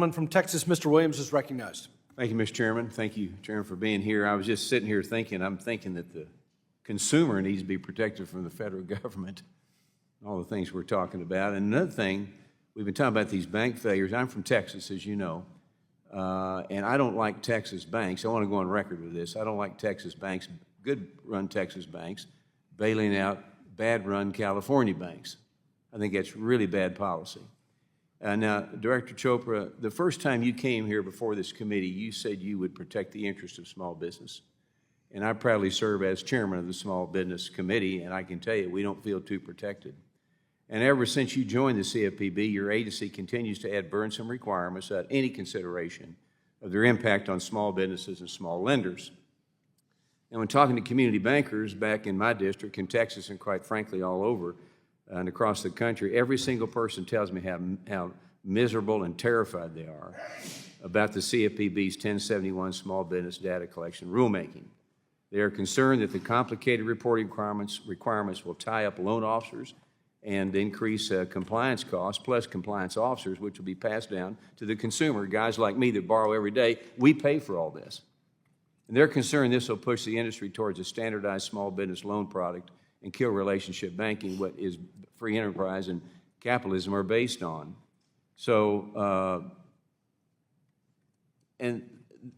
gentleman from Texas, Mr. Williams, is recognized. Thank you, Mr. Chairman. Thank you, Chairman, for being here. I was just sitting here thinking, I'm thinking that the consumer needs to be protected from the federal government, all the things we're talking about. And another thing, we've been talking about these bank failures. I'm from Texas, as you know, and I don't like Texas banks. I want to go on record with this. I don't like Texas banks, good-run Texas banks, bailing out bad-run California banks. I think that's really bad policy. Now, Director Chopra, the first time you came here before this committee, you said you would protect the interest of small business. And I proudly serve as chairman of the Small Business Committee, and I can tell you we don't feel too protected. And ever since you joined the CFPB, your agency continues to add burdensome requirements without any consideration of their impact on small businesses and small lenders. And when talking to community bankers back in my district, in Texas, and quite frankly all over and across the country, every single person tells me how miserable and terrified they are about the CFPB's 1071 small business data collection rulemaking. They are concerned that the complicated reporting requirements will tie up loan officers and increase compliance costs, plus compliance officers, which will be passed down to the consumer. Guys like me that borrow every day, we pay for all this. And they're concerned this will push the industry towards a standardized small business loan product and kill relationship banking, what is free enterprise and capitalism are based on. So, and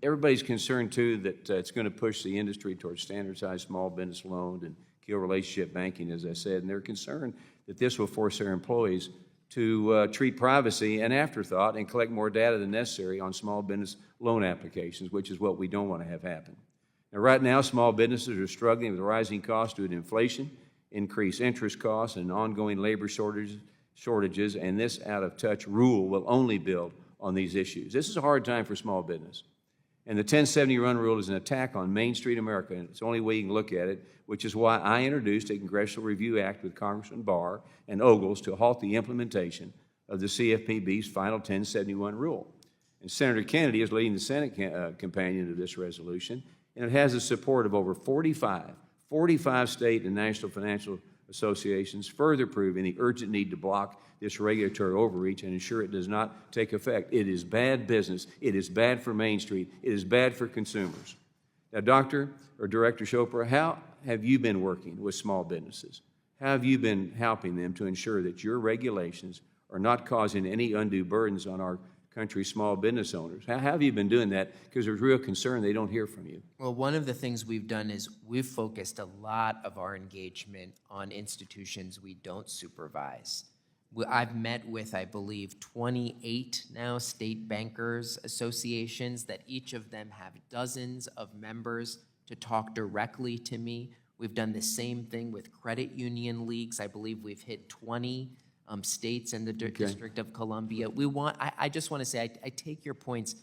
everybody's concerned too that it's going to push the industry towards standardized small business loans and kill relationship banking, as I said, and they're concerned that this will force their employees to treat privacy an afterthought and collect more data than necessary on small business loan applications, which is what we don't want to have happen. Now, right now, small businesses are struggling with rising costs due to inflation, increased interest costs, and ongoing labor shortages, and this out-of-touch rule will only build on these issues. This is a hard time for small business. And the 1071 rule is an attack on Main Street America, and it's the only way you can look at it, which is why I introduced a Congressional Review Act with Congressman Barr and Ogles to halt the implementation of the CFPB's final 1071 rule. And Senator Kennedy is leading the Senate companion to this resolution, and it has the support of over 45 state and national financial associations, further proving the urgent need to block this regulatory overreach and ensure it does not take effect. It is bad business. It is bad for Main Street. It is bad for consumers. Now, Director Chopra, how have you been working with small businesses? How have you been helping them to ensure that your regulations are not causing any undue burdens on our country's small business owners? How have you been doing that? Because there's real concern they don't hear from you. Well, one of the things we've done is we've focused a lot of our engagement on institutions we don't supervise. I've met with, I believe, 28 now state bankers associations that each of them have dozens of members to talk directly to me. We've done the same thing with credit union leagues. I believe we've hit 20 states in the District of Columbia. I just want to say, I take your points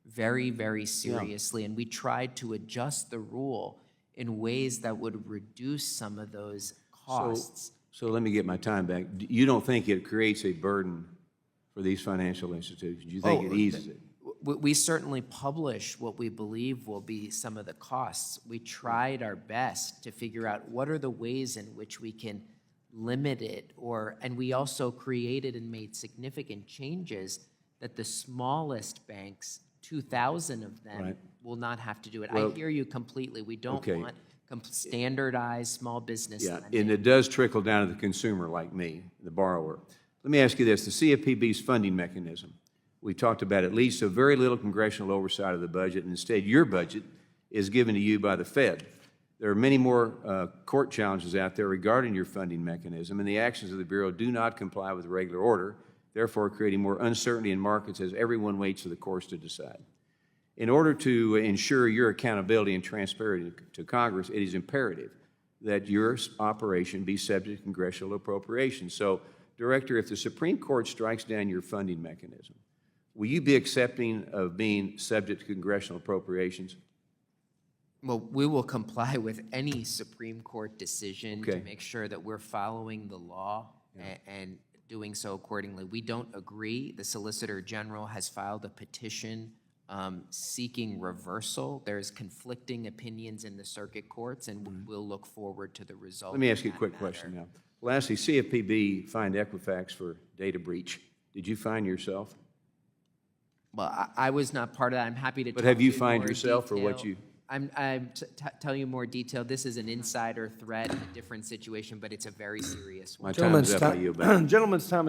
very, very seriously, and we tried to adjust the rule in ways that would reduce some of those costs. So let me get my time back. You don't think it creates a burden for these financial institutions? You think it eases it? We certainly publish what we believe will be some of the costs. We tried our best to figure out what are the ways in which we can limit it, and we also created and made significant changes that the smallest banks, 2,000 of them, will not have to do it. Well, I hear you completely. We don't want standardized small business lending. And it does trickle down to the consumer like me, the borrower. Let me ask you this, the CFPB's funding mechanism. We talked about at least so very little congressional oversight of the budget, and instead your budget is given to you by the Fed. There are many more court challenges out there regarding your funding mechanism, and the actions of the Bureau do not comply with the regular order, therefore creating more uncertainty in markets as everyone waits for the courts to decide. In order to ensure your accountability and transparency to Congress, it is imperative that your operation be subject to congressional appropriations. So, Director, if the Supreme Court strikes down your funding mechanism, will you be accepting of being subject to congressional appropriations? Well, we will comply with any Supreme Court decision to make sure that we're following the law and doing so accordingly. We don't agree. The Solicitor General has filed a petition seeking reversal. There's conflicting opinions in the circuit courts, and we'll look forward to the result. Let me ask you a quick question now. Lastly, CFPB fined Equifax for data breach. Did you fine yourself? Well, I was not part of that. I'm happy to. But talk have you to fined more yourself or what detail. you? I'm tell you more detail. This is an insider threat, a different situation, but it's a very serious one. My time's up. I yield back. Gentleman's time is